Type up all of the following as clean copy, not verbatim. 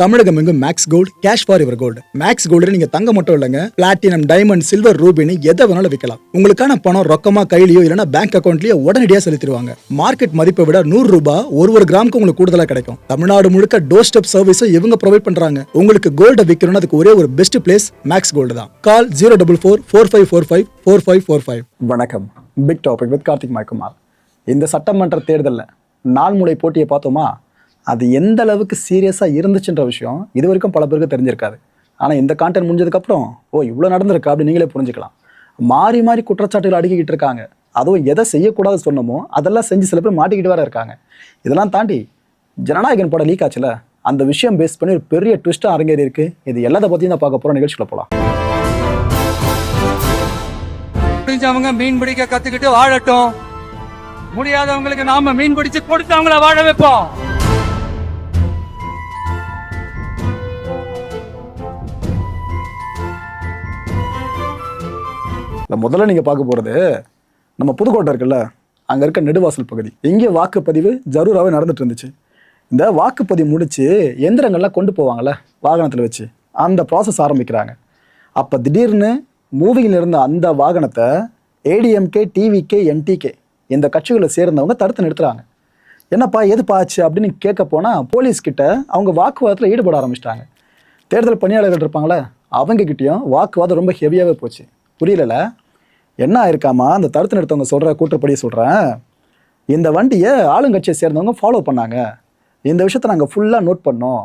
தமிழகம் எங்கும் Max Gold cash for your gold. Max Gold நீங்க தங்க மட்டும் இல்லைங்க, பிளாட்டினம், டைமண்ட், சில்வர், ரூபினி எதை வேணாலும் விற்கலாம். உங்களுக்கான பணம் ரொக்கமா கையிலயோ இல்லைன்னா பேங்க் அக்கௌண்ட்லயோ உடனடியாக செலுத்திடுவாங்க. மார்க்கெட் மதிப்பை விட 100 ரூபாய் ஒரு கிராமுக்கு உங்களுக்கு கூடுதலாக கிடைக்கும். தமிழ்நாடு முழுக்க டோர் ஸ்டெப் சர்வீஸும் இவங்க ப்ரொவைட் பண்றாங்க. உங்களுக்கு கோல்ட விற்கணும்னு அதுக்கு ஒரே ஒரு பெஸ்ட் பிளேஸ் மேக்ஸ் கோல்டு தான். கால் 04445454545. வணக்கம். Big topic with Karthik Maikumar. இந்த சட்டமன்ற தேர்தலில் நால்முனை போட்டியை பார்த்தோமா, அது எந்த அளவுக்கு சீரியஸாக இருந்துச்சுன்ற விஷயம் இது வரைக்கும் பல பேருக்கு தெரிஞ்சிருக்காது. ஆனால் இந்த கான்டென்ட் முடிஞ்சதுக்கப்புறம் இவ்வளோ நடந்திருக்கா அப்படின்னு நீங்களே புரிஞ்சுக்கலாம். மாறி மாறி குற்றச்சாட்டுகள் அடுக்கிக்கிட்டு இருக்காங்க. அதுவும் எதை செய்யக்கூடாது சொன்னமோ அதெல்லாம் செஞ்சு சில பேர் மாட்டிக்கிட்டு வேற இருக்காங்க. இதெல்லாம் தாண்டி ஜனநாயகன் படம் லீக் ஆச்சுல, அந்த விஷயம் பேஸ் பண்ணி ஒரு பெரிய ட்விஸ்ட்டாக அரங்கேறி இருக்கு. இது எல்லாத்த பற்றியும் தான் பார்க்க போகிறோம். நிகழ்ச்சியில் போகலாம். அவங்க மீன் பிடிக்க கத்துக்கிட்டு வாழட்டும், முடியாதவங்களுக்கு நாம மீன் பிடிச்சு கொடுத்து அவங்கள வாழ வைப்போம். முதல்ல நீங்க பார்க்க போறது நம்ம புதுக்கோட்டை இருக்குல்ல, அங்க இருக்க நெடுவாசல் பகுதி. இங்கே வாக்குப்பதிவு ஜரூராவே நடந்துட்டு இருந்துச்சு. இந்த வாக்குப்பதிவு முடிச்சு எந்திரங்கள்லாம் கொண்டு போவாங்கல்ல வாகனத்தில் வச்சு, அந்த ப்ராசஸ் ஆரம்பிக்கிறாங்க. அப்போ திடீர்னு மூவிங்கில் இருந்த அந்த வாகனத்தை ஏடிஎம்கே, டிவிகே, என்டிகே இந்த கட்சிகளை சேர்ந்தவங்க தடுத்து நிறுத்துறாங்க. என்னப்பா எதுப்பா ஆச்சு அப்படின்னு கேட்க போனால் போலீஸ்கிட்ட அவங்க வாக்குவாதத்தில் ஈடுபட ஆரம்பிச்சிட்டாங்க. தேர்தல் பணியாளர்கள் இருப்பாங்களே, அவங்ககிட்டயும் வாக்குவாதம் ரொம்ப ஹெவியாகவே போச்சு. புரியல என்ன ஆயிருக்காமா, அந்த தடுத்து நிறுத்தவங்க சொல்கிற கூற்றுப்படி சொல்கிறேன், இந்த வண்டியை ஆளுங்கட்சியை சேர்ந்தவங்க ஃபாலோ பண்ணாங்க. இந்த விஷயத்த நாங்கள் ஃபுல்லாக நோட் பண்ணோம்.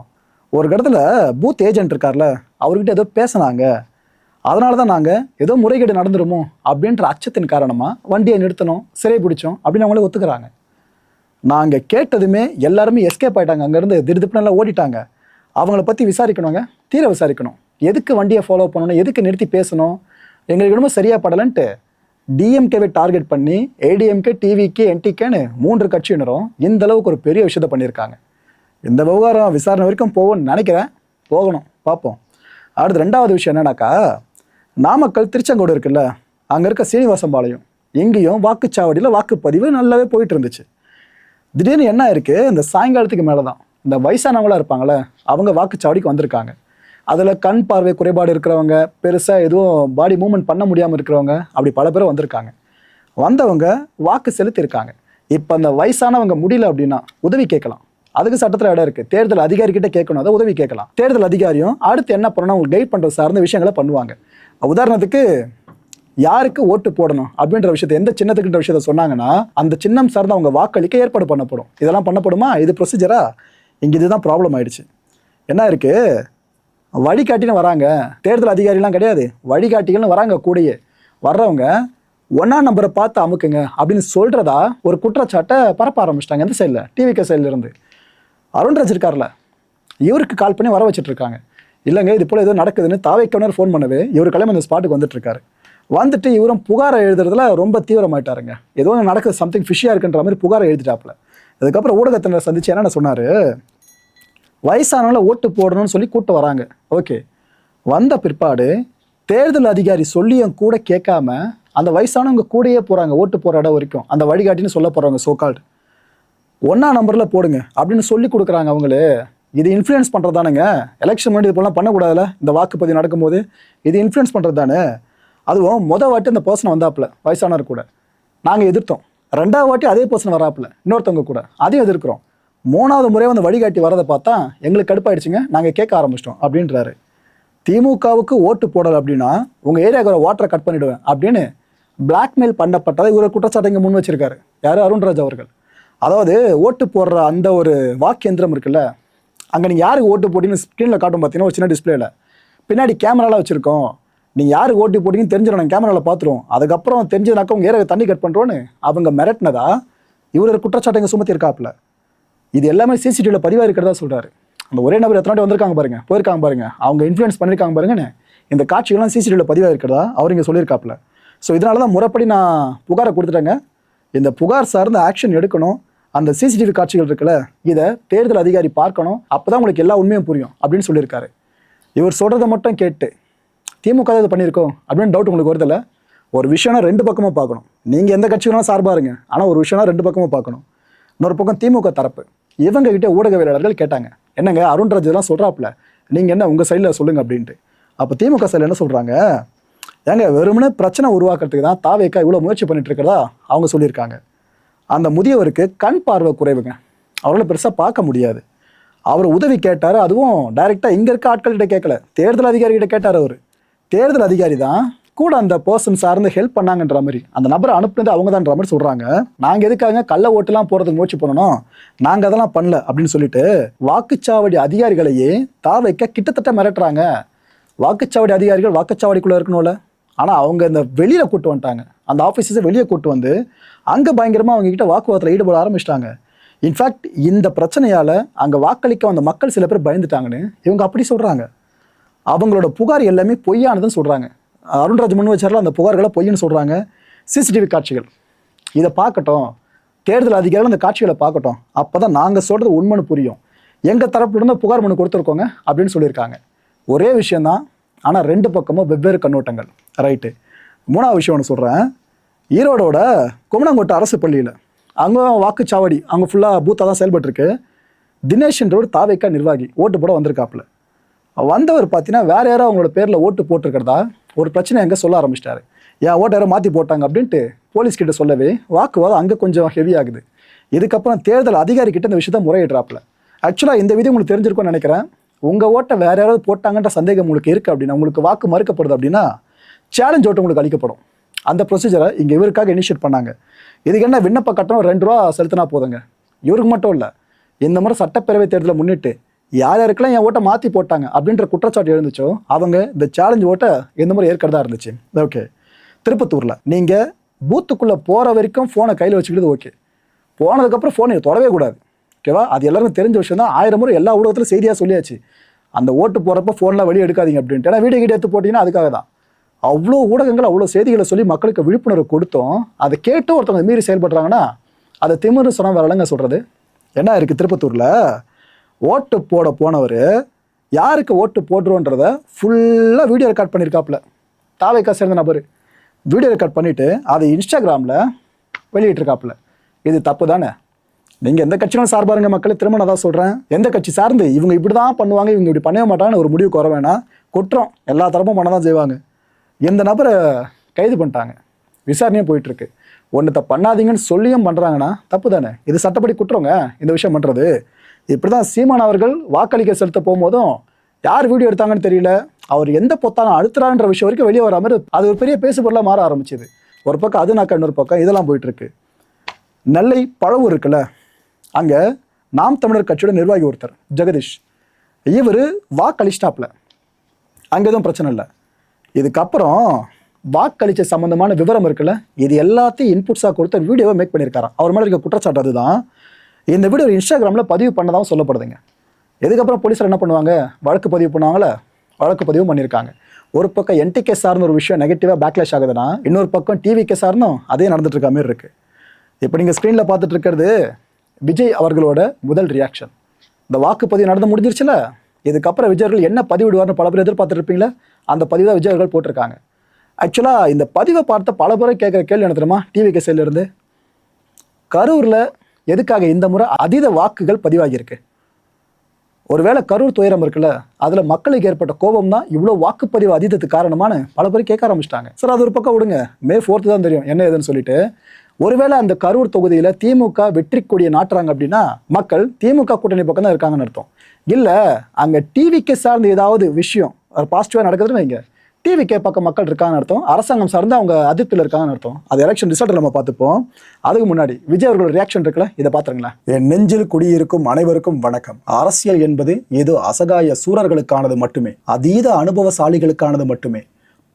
ஒரு இடத்துல பூத் ஏஜென்ட் இருக்கார்ல, அவர்கிட்ட ஏதோ பேசினாங்க. அதனால தான் நாங்கள் ஏதோ முறைகேடு நடந்துருமோ அப்படின்ற அச்சத்தின் காரணமாக வண்டியை நிறுத்தணும், சிறை பிடிச்சோம் அப்படின்னு அவங்களே ஒத்துக்கிறாங்க. நாங்கள் கேட்டதுமே எல்லாருமே எஸ்கேப் ஆகிட்டாங்க. அங்கேருந்து திடுதிப்புனெல்லாம் ஓடிட்டாங்க. அவங்கள பற்றி விசாரிக்கணுங்க, தீர விசாரிக்கணும். எதுக்கு வண்டியை ஃபாலோ பண்ணணும், எதுக்கு நிறுத்தி பேசணும், எங்களுக்கு இன்னமும் சரியாக படலன்ட்டு டிஎம்கேவை டார்கெட் பண்ணி ஏடிஎம்கே, டிவிகே, என்டிகேன்னு 3 கட்சியினரும் இந்த அளவுக்கு ஒரு பெரிய விஷயத்த பண்ணியிருக்காங்க. இந்த விவகாரம் விசாரணை வரைக்கும் போகும்னு நினைக்கிறேன். போகணும், பார்ப்போம். அடுத்து 2வது விஷயம் என்னன்னாக்கா, நாமக்கல் திருச்செங்கோடு இருக்குல்ல, அங்கே இருக்க சீனிவாசம்பாளையம், எங்கேயும் வாக்குச்சாவடியில் வாக்குப்பதிவு நல்லாவே போயிட்டு இருந்துச்சு. திடீர்னு என்ன இருக்குது, இந்த சாயங்காலத்துக்கு மேலே தான் இந்த வயசானவங்களாம் இருப்பாங்களே, அவங்க வாக்குச்சாவடிக்கு வந்திருக்காங்க. அதில் கண் பார்வை குறைபாடு இருக்கிறவங்க, பெருசாக எதுவும் பாடி மூவ்மெண்ட் பண்ண முடியாமல் இருக்கிறவங்க, அப்படி பல பேர் வந்திருக்காங்க. வந்தவங்க வாக்கு செலுத்தியிருக்காங்க. இப்போ அந்த வயசானவங்க முடியல அப்படின்னா உதவி கேட்கலாம். அதுக்கு சட்டத்தில் இடம் இருக்குது. தேர்தல் அதிகாரிகிட்ட கேட்கணும், அதை உதவி கேட்கலாம். தேர்தல் அதிகாரியும் அடுத்து என்ன பண்ணணும் உங்களுக்கு கைட் பண்ணுறது சார்ந்த விஷயங்களை பண்ணுவாங்க. உதாரணத்துக்கு யாருக்கு ஓட்டு போடணும் அப்படின்ற விஷயத்தை, எந்த சின்னத்துக்குன்ற விஷயத்த சொன்னாங்கன்னா அந்த சின்னம் சார்ந்து அவங்க வாக்களிக்க ஏற்பாடு பண்ணப்படும். இதெல்லாம் பண்ணப்படுமா, இது ப்ரொசீஜரா? இங்கே இதுதான் ப்ராப்ளம் ஆயிடுச்சு. என்ன இருக்குது, வழிகாட்டின்னு வராங்க, தேர்தல் அதிகாரிலாம் கிடையாது, வழிகாட்டிகள்னு வராங்க. கூடயே வர்றவங்க 1ஆம் நம்பரை பார்த்து அமுக்குங்க அப்படின்னு சொல்கிறதா ஒரு குற்றச்சாட்டை பரப்ப ஆரம்பிச்சிட்டாங்க. எந்த சைடில், டிவிகே சைடில் இருந்து அருண்ராஜ் இருக்கார்ல, இவருக்கு கால் பண்ணி வர வச்சுட்ருக்காங்க. இல்லைங்க இது போல் ஏதோ நடக்குதுன்னு தாவேக்கவனர் ஃபோன் பண்ணவே இவர் கிளம்பி இந்த ஸ்பாட்டுக்கு வந்துட்டுருக்காரு. வந்துட்டு இவரும் புகாரை எழுதுறதுல ரொம்ப தீவிரமாயிட்டாருங்க. ஏதோ நடக்குது, சம்திங் ஃபிஷியாக இருக்குன்ற மாதிரி புகாரை எழுதிட்டாப்புல. அதுக்கப்புறம் ஊடகத்தினர் சந்திச்சு என்னென்ன சொன்னார், வயசானவங்கள ஓட்டு போடணும்னு சொல்லி கூப்பிட்டு வராங்க. ஓகே, வந்த பிற்பாடு தேர்தல் அதிகாரி சொல்லியும் கூட கேட்காம அந்த வயசானவங்க கூடயே போகிறாங்க ஓட்டு போகிற இடம் வரைக்கும். அந்த வழிகாட்டின்னு சொல்ல போகிறவங்க சோகால்டு 1ஆம் நம்பரில் போடுங்க அப்படின்னு சொல்லி கொடுக்குறாங்க. அவங்களே இது இன்ஃப்ளூயன்ஸ் பண்ணுறது தானுங்க. எலெக்ஷன் முன்னாடி இது போலாம் பண்ணக்கூடாதுல, இந்த வாக்குப்பதிவு நடக்கும்போது இது இன்ஃப்ளூயன்ஸ் பண்ணுறது தானே. அதுவும் வாட்டி அந்த பர்சன் வந்தாப்புல வயசானவர் கூட நாங்கள் எதிர்த்தோம். 2வது வாட்டி அதே பர்சன் வராப்புல இன்னொருத்தவங்க கூட, அதையும் எதிர்க்கிறோம். 3வது முறை வந்து வழிகாட்டி வரதை பார்த்தா எங்களுக்கு கடுப்பாயிடுச்சுங்க, நாங்கள் கேட்க ஆரம்பிச்சிட்டோம் அப்படின்றாரு. திமுகவுக்கு ஓட்டு போடலை அப்படின்னா உங்கள் ஏரியாவுக்கு ஒரு வாட்டரை கட் பண்ணிவிடுவேன் அப்படின்னு பிளாக்மெயில் பண்ணப்பட்டதை இவர் குற்றச்சாட்டை இங்கே முன் வச்சிருக்காரு. யார், அருண்ராஜ் அவர்கள். அதாவது ஓட்டு போடுற அந்த ஒரு வாக்கேந்திரம் இருக்குல்ல, அங்கே நீங்கள் யாருக்கு ஓட்டு போட்டிங்கன்னு ஸ்க்ரீனில் காட்டும் பார்த்தீங்கன்னா ஒரு சின்ன டிஸ்பிளேல பின்னாடி கேமராலாம் வச்சுருக்கோம். நீங்கள் யாருக்கு ஓட்டு போட்டிங்கன்னு தெரிஞ்சிடும், கேமராவில் பார்த்துருவோம். அதுக்கப்புறம் தெரிஞ்சதுனாக்கா உங்கள் ஏரியா தண்ணி கட் பண்ணுறோன்னு அவங்க மிரட்டினதா இவர் குற்றச்சாட்டை இங்கே சுமத்தி இருக்காப்புல. இது எல்லாமே சிசிடிவியில் பதிவாக இருக்கிறதா சொல்கிறாரு. அந்த ஒரே நபர் எத்தனை வாட்டி வந்திருக்காங்க பாருங்க, போயிருக்காங்க பாருங்க, அவங்க இன்ஃப்ளூயன்ஸ் பண்ணியிருக்காங்க பாருங்கன்னு இந்த காட்சிகள்லாம் சிசிடிவியில் பதிவாக இருக்கிறதா அவர் இங்கே சொல்லியிருக்காப்புல. ஸோ இதனால தான் முறைப்படி நான் புகாரை கொடுத்துட்டேங்க. இந்த புகார் சார்ந்த ஆக்ஷன் எடுக்கணும். அந்த சிசிடிவி காட்சிகள் இருக்குல்ல, இதை தேர்தல் அதிகாரி பார்க்கணும், அப்போ தான் உங்களுக்கு எல்லா உண்மையும் புரியும் அப்படின்னு சொல்லியிருக்காரு. இவர் சொல்கிறத மட்டும் கேட்டு திமுக இது பண்ணியிருக்கோம் அப்படின்னு டவுட் உங்களுக்கு வருதில்ல. ஒரு விஷயம்னா 2 பக்கமும் பார்க்கணும். நீங்கள் எந்த கட்சி வேணாலும் சார்பாக இருங்க, ஆனால் ஒரு விஷயம்னா 2 பக்கமும் பார்க்கணும். இன்னொரு பக்கம் திமுக தரப்பு, இவங்க கிட்ட ஊடகவியலாளர்கள் கேட்டாங்க, என்னங்க அருண்ராஜ் இதெல்லாம் சொல்கிறாப்புல, நீங்கள் என்ன உங்கள் சைடில் சொல்லுங்கள் அப்படின்ட்டு. அப்போ திமுக சைடில் என்ன சொல்கிறாங்க, ஏங்க வெறுமனே பிரச்சனை உருவாக்குறதுக்கு தான் தாவேக்கா இவ்வளோ முயற்சி பண்ணிட்டு இருக்கிறதா அவங்க சொல்லியிருக்காங்க. அந்த முதியவருக்கு கண் பார்வை குறைவுங்க, அவரால் பெருசாக பார்க்க முடியாது. அவர் உதவி கேட்டார், அதுவும் டைரெக்டாக இங்கே இருக்க ஆட்கள்கிட்ட கேட்கல, தேர்தல் அதிகாரிகிட்ட கேட்டார். அவர் தேர்தல் அதிகாரி தான் கூட அந்த பர்சன் சார்ந்து ஹெல்ப் பண்ணாங்கன்ற மாதிரி, அந்த நபரை அனுப்புனது அவங்க தான்ற மாதிரி சொல்கிறாங்க. நாங்கள் எதுக்காக கள்ள ஓட்டுலாம் போகிறதுக்கு முயற்சி பண்ணணும், நாங்கள் அதெல்லாம் பண்ணல அப்படின்னு சொல்லிட்டு வாக்குச்சாவடி அதிகாரிகளையே தாவேக்கா கிட்டத்தட்ட மிரட்டுறாங்க. வாக்குச்சாவடி அதிகாரிகள் வாக்குச்சாவடிக்குள்ளே இருக்கணும்ல, ஆனால் அவங்க இந்த வெளியில் கூட்டு வந்துட்டாங்க, அந்த ஆஃபீஸர்ஸை வெளியே கூட்டு வந்து அங்கே பயங்கரமாக அவங்க கிட்ட வாக்குவாதத்தில் ஈடுபட ஆரம்பிச்சிட்டாங்க. இன்ஃபேக்ட் இந்த பிரச்சனையால் அங்கே வாக்களிக்க வந்த மக்கள் சில பேர் பயந்துட்டாங்கன்னு இவங்க அப்படி சொல்கிறாங்க. அவங்களோட புகார் எல்லாமே பொய்யானதுன்னு சொல்கிறாங்க. அருண்ராஜ் முன் வச்சாரில் அந்த புகார்களை பொய்ன்னு சொல்கிறாங்க. சிசிடிவி காட்சிகள் இதை பார்க்கட்டும், தேர்தல் அதிகாரிகள் அந்த காட்சிகளை பார்க்கட்டும், அப்போ தான் நாங்கள் சொல்கிறது உண்மைன்னு புரியும், எங்கள் தரப்புலேருந்து புகார் மனு கொடுத்துருக்கோங்க அப்படின்னு சொல்லியிருக்காங்க. ஒரே விஷயந்தான், ஆனால் ரெண்டு பக்கமும் வெவ்வேறு கண்ணோட்டங்கள். ரைட்டு. மூணாவது விஷயம் ஒன்று சொல்கிறேன். ஈரோடோட குமணங்கோட்டை அரசு பள்ளியில் அங்கே வாக்குச்சாவடி அங்கே ஃபுல்லாக பூத்தாக தான் செயல்பட்டுருக்கு. தினேஷ்ன்ற ஒரு தாவேக்கா நிர்வாகி ஓட்டு போட வந்திருக்காப்புல. வந்தவர் பார்த்தீங்கன்னா வேறு யாரோ அவங்களோட பேரில் ஓட்டு போட்டிருக்கிறதா ஒரு பிரச்சனை எங்கே சொல்ல ஆரம்பிச்சிட்டாரு. ஏன் ஓட்டு யாரோ மாற்றி போட்டாங்க அப்படின்ட்டு போலீஸ்கிட்ட சொல்லவே வாக்குவாதம் அங்கே கொஞ்சம் ஹெவி ஆகுது. இதுக்கப்புறம் தேர்தல் அதிகாரிக்கிட்ட இந்த விஷயத்த முறையிடுறாப்புல. ஆக்சுவலாக இந்த விதி உங்களுக்கு தெரிஞ்சிருக்கும்னு நினைக்கிறேன். உங்கள் ஓட்டை வேறு யாராவது போட்டாங்கன்ற சந்தேகம் உங்களுக்கு இருக்குது அப்படின்னா, உங்களுக்கு வாக்கு மறுக்கப்படுது அப்படின்னா சேலஞ்ச் ஓட்டு உங்களுக்கு அளிக்கப்படும். அந்த ப்ரொசீஜரை இங்கே இவருக்காக இனிஷியேட் பண்ணாங்க. இதுக்கு என்ன விண்ணப்ப கட்டணம் 2 ரூபா செலுத்தினா போதுங்க. இவருக்கு மட்டும் இல்லை, இந்த முறை சட்டப்பேரவை தேர்தலை முன்னிட்டு யார் யாருக்கெல்லாம் என் ஓட்டை மாற்றி போட்டாங்க அப்படின்ற குற்றச்சாட்டு எழுந்துச்சோ அவங்க இந்த சேலஞ்ச் ஓட்டை இந்த முறை ஏற்கிறதா இருந்துச்சு. ஓகே. திருப்பத்தூரில் நீங்கள் பூத்துக்குள்ளே போகிற வரைக்கும் ஃபோனை கையில் வச்சுக்கிறது ஓகே, போனதுக்கப்புறம் ஃபோனை தொடவே கூடாது. ஓகேவா? அது எல்லாருக்கும் தெரிஞ்ச விஷயம் தான். 1000 முறை எல்லா ஊடகத்திலும் செய்தியாக சொல்லியாச்சு, அந்த ஓட்டு போகிறப்ப ஃபோன்லாம் வெளியே எடுக்காதீங்க அப்படின்ட்டு. ஏன்னா வீடியோ எடுத்து போட்டிங்கன்னா அதுக்காக தான். அவ்வளோ ஊடகங்கள் அவ்வளோ செய்திகளை சொல்லி மக்களுக்கு விழிப்புணர்வு கொடுத்தோம். அதை கேட்டு ஒருத்தவங்க மீறி செயல்படுறாங்கன்னா அதை திமிரு சொன்னால் வேற இல்லைங்க சொல்கிறது. என்ன இருக்குது, திருப்பத்தூரில் ஓட்டு போட போனவர் யாருக்கு ஓட்டு போடுறோன்றதை ஃபுல்லாக வீடியோ ரெக்கார்ட் பண்ணியிருக்காப்புல. தாவேக்கா சேர்ந்த நபர் வீடியோ ரெக்கார்ட் பண்ணிவிட்டு அதை இன்ஸ்டாகிராமில் வெளியிட்டிருக்காப்புல. இது தப்பு தானே? நீங்கள் எந்த கட்சியும் சார்பாருங்க மக்களே, திரும்ப நான் தான் சொல்கிறேன். எந்த கட்சி சார்ந்து இவங்க இப்படி தான் பண்ணுவாங்க, இவங்க இப்படி பண்ணவே மாட்டாங்கன்னு ஒரு முடிவுக்கு வர வேணாம். குற்றம் எல்லா தரப்பும் பண்ண தான் செய்வாங்க. இந்த நபரை கைது பண்ணிட்டாங்க, விசாரணையும் போயிட்டுருக்கு. ஒன்றத்தை பண்ணாதீங்கன்னு சொல்லியும் பண்ணுறாங்கன்னா தப்பு தானே? இது சட்டப்படி குற்றங்க இந்த விஷயம் பண்ணுறது. இப்படி தான் சீமான் அவர்கள் வாக்களிக்க செலுத்த போகும்போதும் யார் வீடியோ எடுத்தாங்கன்னு தெரியல, அவர் எந்த பொத்தாலும் அழுத்துறான்ற விஷயம் வரைக்கும் வெளியே வர மாதிரி அது ஒரு பெரிய பேசுபொருளாக மாற ஆரம்பிச்சுது. ஒரு பக்கம் அது நாக்கா, இன்னொரு பக்கம் இதெல்லாம் போயிட்டுருக்கு. நெல்லை பழவூர் இருக்குல்ல, அங்கே நாம் தமிழர் கட்சியோட நிர்வாகி ஒருத்தர் ஜெகதீஷ், இவர் வாக்களிச்சிட்டாப்ல, அங்கே எதுவும் பிரச்சனை இல்லை. இதுக்கப்புறம் வாக்களிச்ச சம்மந்தமான விவரம் இருக்குல்ல, இது எல்லாத்தையும் இன்புட்ஸாக கொடுத்த வீடியோவை மேக் பண்ணியிருக்காராம். அவர் மேலே இருக்க குற்றச்சாட்டு அதுதான். இந்த வீடியோ இன்ஸ்டாகிராமில் பதிவு பண்ணதாகவும் சொல்லப்படுதுங்க. இதுக்கப்புறம் போலீஸார் என்ன பண்ணுவாங்க, வழக்கு பதிவு பண்ணுவாங்களே, வழக்கு பதிவும் பண்ணியிருக்காங்க. ஒரு பக்கம் என்டிகே சார்ந்த ஒரு விஷயம் நெகட்டிவாக பேக்லாஷ் ஆகுதுன்னா, இன்னொரு பக்கம் டிவிகே சார்ந்தும் அதே நடந்துட்டு இருக்க மாதிரி இருக்குது. இப்போ நீங்கள் ஸ்க்ரீனில் பார்த்துட்டு இருக்கிறது விஜய் அவர்களோட முதல் ரியாக்ஷன். இந்த வாக்குப்பதிவு நடந்து முடிஞ்சிருச்சுல, இதுக்கப்புறம் விஜய் அவர்கள் என்ன பதிவிடுவார்னு பல பேர் எதிர்பார்த்துருப்பீங்களே, அந்த பதிவு தான் விஜய் அவர்கள் போட்டிருக்காங்க. ஆக்சுவலாக இந்த பதிவை பார்த்த பல பேரை கேட்குற கேள்வி என்ன தெரியுமா, டிவிகே சைட்லேருந்து, கரூரில் எதுக்காக இந்த முறை அதீத வாக்குகள் பதிவாகியிருக்கு? ஒருவேளை கரூர் துயரம் இருக்குல்ல, அதில் மக்களுக்கு ஏற்பட்ட கோபம் தான் இவ்வளோ வாக்குப்பதிவு அதீதத்துக்கு காரணமான பல பேர் கேட்க ஆரம்பிச்சிட்டாங்க. சார் அது ஒரு பக்கம் விடுங்க, May 4 தான் தெரியும் என்ன ஏதுன்னு சொல்லிட்டு. ஒருவேளை அந்த கரூர் தொகுதியில் திமுக வெற்றி கொடியை நாட்டுறாங்க அப்படின்னா மக்கள் திமுக கூட்டணி பக்கம் தான் இருக்காங்கன்னு அர்த்தம். இல்லை அங்கே டிவிக்கு சார்ந்து ஏதாவது விஷயம் பாசிட்டிவாக நடக்குதுன்னு வைங்க, டிவிகே பக்கம் மக்கள் இருக்காங்கன்னு அர்த்தம், அரசாங்கம் சார்ந்து அவங்க அதிருப்தியில் இருக்காங்கன்னு அர்த்தம். அது எலெக்ஷன் ரிசல்ட் நம்ம பார்த்துப்போம். அதுக்கு முன்னாடி விஜய் அவர்களோட ரியாக்ஷன் இருக்குல்ல, இதை பார்த்துருங்களேன். என் நெஞ்சில் குடியிருக்கும் அனைவருக்கும் வணக்கம். அரசியல் என்பது ஏதோ அசகாய சூரர்களுக்கானது மட்டுமே, அதீத அனுபவசாலிகளுக்கானது மட்டுமே,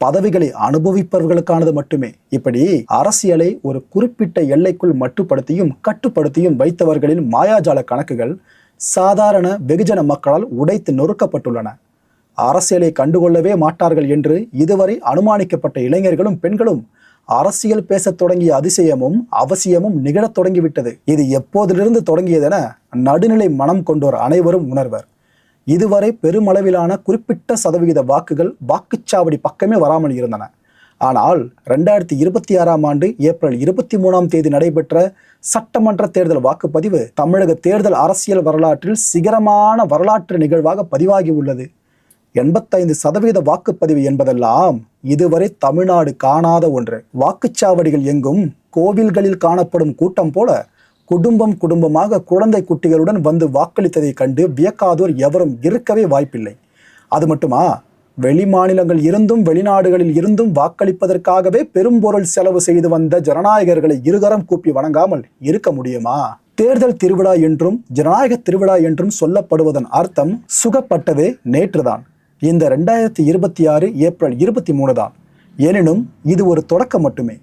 பதவிகளை அனுபவிப்பவர்களுக்கானது மட்டுமே. இப்படி அரசியலை ஒரு குறிப்பிட்ட எல்லைக்குள் மட்டுப்படுத்தியும் கட்டுப்படுத்தியும் வைத்தவர்களின் மாயாஜால கணக்குகள் சாதாரண வெகுஜன மக்களால் உடைத்து நொறுக்கப்பட்டுள்ளன. அரசியலை கண்டுகொள்ளவே மாட்டார்கள் என்று இதுவரை அனுமானிக்கப்பட்ட இளைஞர்களும் பெண்களும் அரசியல் பேசத் தொடங்கிய அதிசயமும் அவசியமும் நிகழத் தொடங்கிவிட்டது. இது எப்போதிலிருந்து தொடங்கியதென நடுநிலை மனம் கொண்டோர் அனைவரும் உணர்வர். இதுவரை பெருமளவிலான குறிப்பிட்ட சதவிகித வாக்குகள் வாக்குச்சாவடி பக்கமே வராமல் இருந்தன. ஆனால் 2026ஆம் ஆண்டு ஏப்ரல் 23ஆம் தேதி நடைபெற்ற சட்டமன்ற தேர்தல் வாக்குப்பதிவு தமிழக தேர்தல் அரசியல் வரலாற்றில் சிகரமான வரலாற்று நிகழ்வாக பதிவாகி உள்ளது. 85% வாக்குப்பதிவு என்பதெல்லாம் இதுவரை தமிழ்நாடு காணாத ஒன்று. வாக்குச்சாவடிகள் எங்கும் கோவில்களில் காணப்படும் கூட்டம் போல குடும்பம் குடும்பமாக குழந்தை குட்டிகளுடன் வந்து வாக்களித்ததை கண்டு வியக்காதோர் எவரும் இருக்கவே வாய்ப்பில்லை. அது மட்டுமா, வெளி மாநிலங்கள் இருந்தும் வெளிநாடுகளில் இருந்தும் வாக்களிப்பதற்காகவே பெரும்பொருள் செலவு செய்து வந்த ஜனநாயகர்களை இருகரம் கூப்பி வணங்காமல் இருக்க முடியுமா? தேர்தல் திருவிழா என்றும் ஜனநாயக திருவிழா என்றும் சொல்லப்படுவதன் அர்த்தம் சுகப்பட்டதே நேற்றுதான். இந்த 2026 ஏப்ரல் 23 தான். எனினும் இது ஒரு தொடக்கம் மட்டுமே.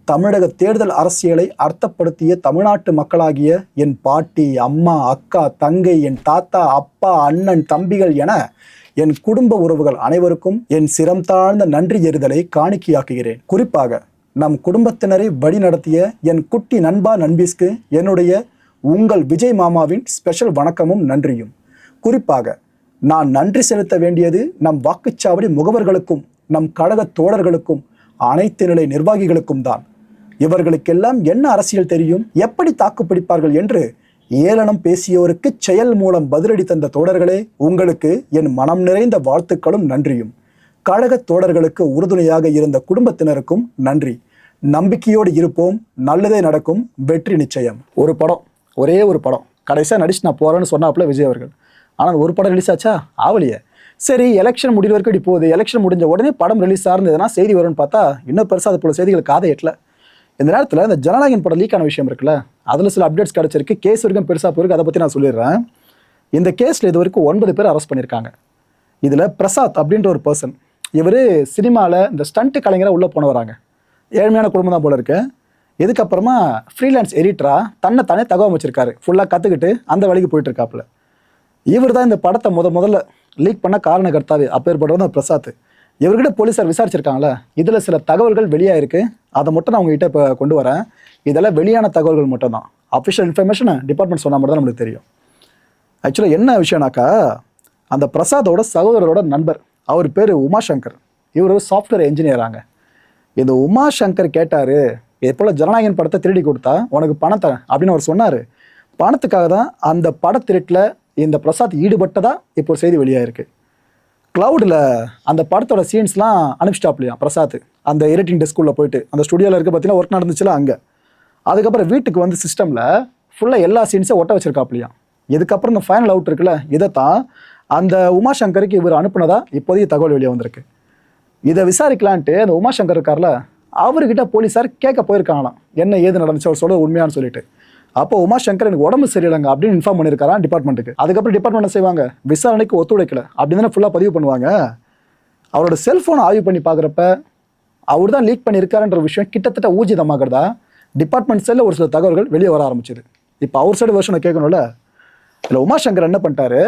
தமிழக தேர்தல் அரசியலை அர்த்தப்படுத்திய தமிழ்நாட்டு மக்களாகிய என் பாட்டி, அம்மா, அக்கா, தங்கை, என் தாத்தா, அப்பா, அண்ணன், தம்பிகள் என என் குடும்ப உறவுகள் அனைவருக்கும் என் சிரம் தாழ்ந்த நன்றி எறிதலை காணிக்கையாக்குகிறேன். குறிப்பாக நம் குடும்பத்தினரை வழி நடத்திய என் குட்டி நண்பா நண்பீஸ்க்கு என்னுடைய உங்கள் விஜய் மாமாவின் ஸ்பெஷல் வணக்கமும் நன்றியும். குறிப்பாக நான் நன்றி செலுத்த வேண்டியது நம் வாக்குச்சாவடி முகவர்களுக்கும் நம் கழக தோழர்களுக்கும் அனைத்து நிலை நிர்வாகிகளுக்கும் தான். இவர்களுக்கெல்லாம் என்ன அரசியல் தெரியும், எப்படி தாக்குப்பிடிப்பார்கள் என்று ஏளனம் பேசியோருக்கு செயல் மூலம் பதிலடி தந்த தோழர்களே, உங்களுக்கு என் மனம் நிறைந்த வாழ்த்துக்களும் நன்றியும். கழக தோழர்களுக்கு உறுதுணையாக இருந்த குடும்பத்தினருக்கும் நன்றி. நம்பிக்கையோடு இருப்போம், நல்லதே நடக்கும், வெற்றி நிச்சயம். ஒரு படம், ஒரே ஒரு படம் கடைசியாக நடிச்சு நான் போகிறேன்னு சொன்னாப்புல விஜய் அவர்கள். ஆனால் ஒரு படம் ரிலீஸ் ஆச்சா? ஆவலியே. சரி, எலெக்ஷன் முடிவு வரைக்கும் இப்படி போகுது. எலெக்ஷன் முடிஞ்ச உடனே படம் ரிலீஸ் ஆயிருந்ததுன்னா செய்தி வரும்னு பார்த்தா இன்னும் பெருசாக அது போல செய்திகள் காதை எட்டல. இந்த நேரத்தில் இந்த ஜனநாயகன் படம் லீக் ஆன விஷயம் இருக்குல்ல, அதில் சில அப்டேட்ஸ் கிடச்சிருக்கு. கேஸ் வரைக்கும் பெருசாக போயிருக்கு. அதை பற்றி நான் சொல்லிடுறேன். இந்த கேஸில் இது வரைக்கும் 9 பேர் அரெஸ்ட் பண்ணியிருக்காங்க. இதில் பிரசாத் அப்படின்ற ஒரு பர்சன், இவர் சினிமாவில் இந்த ஸ்டண்ட் கலைஞராக உள்ளே போன வராங்க. ஏழ்மையான குடும்பம் தான் போல இருக்கு. இதுக்கப்புறமா ஃப்ரீலான்ஸ் எடிட்டராக தன்னை தானே தகவல் வச்சிருக்காரு. ஃபுல்லாக கற்றுக்கிட்டு அந்த வழிக்கு போயிட்டு இருக்காப்புல. இவர் தான் இந்த படத்தை முதல்ல லீக் பண்ண காரணகர்த்தாவே. அப்பேற்பட்டவர் தான் பிரசாத். இவர்கிட்ட போலீஸார் விசாரிச்சிருக்காங்களே, இதில் சில தகவல்கள் வெளியாயிருக்கு. அதை மட்டும் நான் உங்ககிட்ட இப்போ கொண்டு வரேன். இதெல்லாம் வெளியான தகவல்கள் மட்டும் தான். அஃபிஷியல் இன்ஃபர்மேஷனை டிபார்ட்மெண்ட் சொன்னால் மட்டும் தான் நம்மளுக்கு தெரியும். ஆக்சுவலாக என்ன விஷயம்னாக்கா, அந்த பிரசாதோட சகோதரரோட நண்பர், அவர் பேர் உமாசங்கர். இவர் ஒரு சாஃப்ட்வேர் இன்ஜினியராங்க. இந்த உமாசங்கர் கேட்டார், இது போல் ஜனநாயகன் படத்தை திருடி கொடுத்தா உனக்கு பணம் தரேன் அப்படின்னு அவர் சொன்னார். பணத்துக்காக தான் அந்த படத்திருட்டில் இந்த பிரசாத் ஈடுபட்டதா இப்போ ஒரு செய்தி வெளியாயிருக்கு. க்ளவுடில் அந்த படத்தோட சீன்ஸ்லாம் அனுப்பிச்சிட்டாப்லையா பிரசாத். அந்த எடிட்டிங் டெஸ்க்குள்ளே போயிட்டு அந்த ஸ்டுடியோவில் இருக்க பார்த்தீங்கன்னா ஒர்க் நடந்துச்சுல அங்கே. அதுக்கப்புறம் வீட்டுக்கு வந்து சிஸ்டமில் ஃபுல்லாக எல்லா சீன்ஸையும் ஒட்ட வச்சிருக்காப்லையா. இதுக்கப்புறம் இந்த ஃபைனல் அவுட் இருக்குல்ல, இதைத்தான் அந்த உமாசங்கருக்கு இவர் அனுப்புனதா இப்போதைய தகவல் வெளியே வந்திருக்கு. இதை விசாரிக்கலான்ட்டு அந்த உமாசங்கர் இருக்கார்ல, அவர்கிட்ட போலீஸார் கேட்க போயிருக்காங்களாம், என்ன ஏது நடந்துச்சு அவர் சொல்ல உண்மையானு சொல்லிட்டு. அப்போ உமாசங்கர் எனக்கு உடம்பு சரியில்லைங்க அப்படின்னு இன்ஃபார்ம் பண்ணியிருக்காராம் டிபார்ட்மெண்ட்டுக்கு. அதுக்கப்புறம் டிபார்ட்மெண்ட் என்ன செய்வாங்க, விசாரணைக்கு ஒத்துழைக்கல அப்படின்னு தானே ஃபுல்லாக பதிவு பண்ணுவாங்க. அவரோட செல்ஃபோனை ஆய்வு பண்ணி பார்க்குறப்ப அவர் தான் லீக் பண்ணியிருக்காருன்ற விஷயம் கிட்டத்தட்ட ஊர்ஜிதமாகிறதா டிபார்ட்மெண்ட் சைடில் ஒரு சில தகவல்கள் வெளியே வர ஆரம்பிச்சிது. இப்போ அவர் சைடு வெர்ஷனை கேட்கணும்ல. இல்லை உமாசங்கர் என்ன பண்ணிட்டாரு,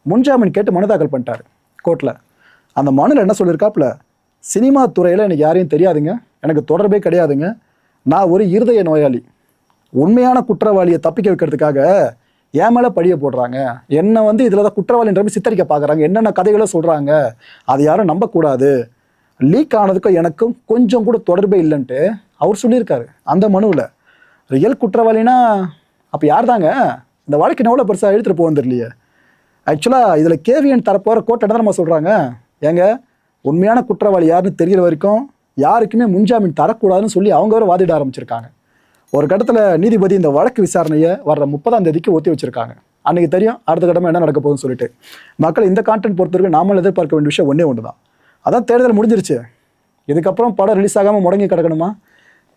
முன்ஜாமீன் கேட்டு மனு தாக்கல் பண்ணிட்டாரு கோர்ட்டில். அந்த மனுவில் என்ன சொல்லியிருக்காப்புல, சினிமா துறையில் எனக்கு யாரையும் தெரியாதுங்க, எனக்கு தொடர்பே கிடையாதுங்க, நான் ஒரு இருதய நோயாளி, உண்மையான குற்றவாளியை தப்பிக்க வைக்கிறதுக்காக என் மேலே பழிய போடுறாங்க, என்னை வந்து இதில் தான் குற்றவாளின்ற மாதிரி சித்தரிக்க பார்க்குறாங்க, என்னென்ன கதைகளை சொல்கிறாங்க, அது யாரும் நம்பக்கூடாது, லீக் ஆனதுக்கும் எனக்கும் கொஞ்சம் கூட தொடர்பே இல்லைன்ட்டு அவர் சொல்லியிருக்காரு அந்த மனுவில். ரியல் குற்றவாளினா அப்போ யார் தாங்க, இந்த வாழ்க்கை எவ்வளோ பெருசாக எடுத்துகிட்டு போக வந்துடலையே. ஆக்சுவலாக இதில் கேவிஎன் தரப்போகிற கோர்ட் என்ன நம்ம சொல்கிறாங்க, ஏங்க உண்மையான குற்றவாளி யாருன்னு தெரியற வரைக்கும் யாருக்குமே முன்ஜாமீன் தரக்கூடாதுன்னு சொல்லி அவங்க வேறு வாதிட ஆரம்பிச்சிருக்காங்க. ஒரு கட்டத்தில் நீதிபதி இந்த வழக்கு விசாரணையை வர்ற 30ஆம் தேதிக்கு ஒத்தி வச்சிருக்காங்க. அன்றைக்கி தெரியும் அடுத்த கட்டமாக என்ன நடக்க போகுதுன்னு சொல்லிட்டு. மக்கள் இந்த கான்டென்ட் பொறுத்தவரைக்கும் நாமளும் எதிர்பார்க்க வேண்டிய விஷயம் ஒன்று தான். அதான் தேர்தல் முடிஞ்சிருச்சு, இதுக்கப்புறம் படம் ரிலீஸ் ஆகாமல் முடங்கி கிடக்கணுமா?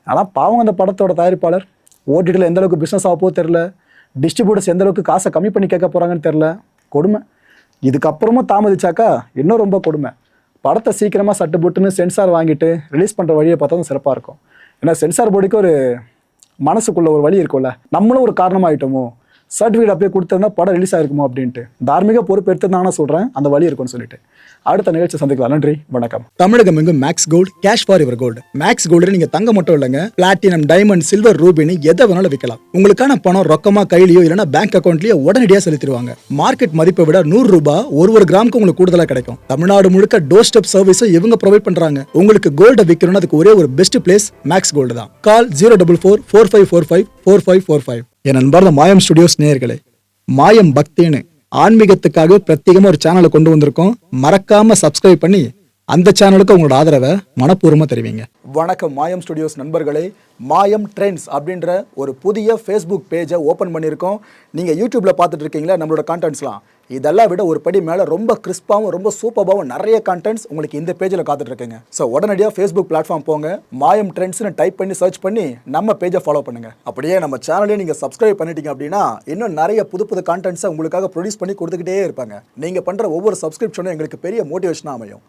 ஆனால் பாவம் அந்த படத்தோட தயாரிப்பாளர் ஓடிடியில் எந்த அளவுக்கு பிஸ்னஸ் ஆகப்போ தெரில, டிஸ்ட்ரிபியூட்டர்ஸ் எந்த அளவுக்கு காசை கம்மி பண்ணி கேட்க போகிறாங்கன்னு தெரில. கொடுமை. இதுக்கப்புறமும் தாமதிச்சாக்கா இன்னும் ரொம்ப கொடுமை. படத்தை சீக்கிரமாக சட்டு புட்டுன்னு சென்சார் வாங்கிட்டு ரிலீஸ் பண்ணுற வழியை பார்த்தா தான் சிறப்பாக இருக்கும். ஏன்னா சென்சார் போர்டுக்கு ஒரு மனசுக்குள்ள ஒரு வழி இருக்கும்ல, நம்மளும் ஒரு காரணமாகிட்டோமோ, சர்டிஃபிகேட் அப்படியே கொடுத்தா படம் ரிலீஸ் ஆயிருக்குமா அப்படின்ட்டு தார்மீக பொறுப்பு எடுத்துருந்தாங்கன்னா சொல்கிறேன், அந்த வழி இருக்கும்னு சொல்லிட்டு. அடுத்த நிகழ்ச்சி சந்திக்கலாம். நன்றி, வணக்கம். தமிழகம் எங்கும் Max Gold, cash for your gold. Max Gold நீங்க தங்க மட்டும் இல்லைங்க, பிளாட்டினம், டைமண்ட், சில்வர், ரூபினி எதை வேணாலும் விற்கலாம். உங்களுக்கான பணம் ரொக்கமா கையிலயோ இல்லைன்னா பேங்க் அக்கௌண்ட்லயோ உடனடியாக செலுத்திடுவாங்க. மார்க்கெட் மதிப்பை விட 100 ரூபாய் ஒரு கிராமுக்கு உங்களுக்கு கூடுதலா கிடைக்கும். தமிழ்நாடு முழுக்க டோர் ஸ்டெப் சர்வீஸும் இவங்க ப்ரொவைட் பண்றாங்க. உங்களுக்கு கோல்ட விற்கணும்னு அதுக்கு ஒரே ஒரு பெஸ்ட் பிளேஸ் மேக்ஸ் கோல்டு தான். கால் 04445454545. என் அன்பார்ந்த மாயம் ஸ்டுடியோஸ் நேயர்களே, மாயம் பக்தின்னு ஆன்மீகத்துக்காக பிரத்யேகமா ஒரு சேனலை கொண்டு வந்திருக்கோம். மறக்காம சப்ஸ்கிரைப் பண்ணி அந்த சேனலுக்கு உங்களோட ஆதரவை மனப்பூர்வமா தெரிவிங்க. வணக்கம் மாயம் ஸ்டுடியோஸ் நண்பர்களே. மாயம் ட்ரெண்ட்ஸ் அப்படின்ற ஒரு புதிய ஃபேஸ்புக் பேஜை ஓப்பன் பண்ணியிருக்கோம். நீங்கள் யூடியூப்ல பார்த்துட்டு இருக்கீங்களா நம்மளோட கான்டென்ட்ஸ்லாம், இதெல்லாம் விட ஒரு படி மேலே ரொம்ப கிறிஸ்பாகவும் ரொம்ப சூப்பராகவும் நிறைய கான்டென்ட்ஸ் உங்களுக்கு இந்த பேஜில் காத்துட்டு இருக்குங்க. ஸோ உடனடியாக ஃபேஸ்புக் பிளாட்ஃபார்ம் போங்க, மாயம் ட்ரெண்ட்ஸ்னு டைப் பண்ணி சர்ச் பண்ணி நம்ம பேஜை ஃபாலோ பண்ணுங்க. அப்படியே நம்ம சேனலையும் நீங்கள் சப்ஸ்கிரைப் பண்ணிட்டீங்க அப்படின்னா இன்னும் நிறைய புது புது கான்டென்ட்ஸை உங்களுக்காக ப்ரொடியூஸ் பண்ணி கொடுத்துக்கிட்டே இருப்பாங்க. நீங்கள் பண்ணுற ஒவ்வொரு சப்ஸ்கிரிப்ஷனும் எங்களுக்கு பெரிய மோட்டிவேஷனாக அமையும்.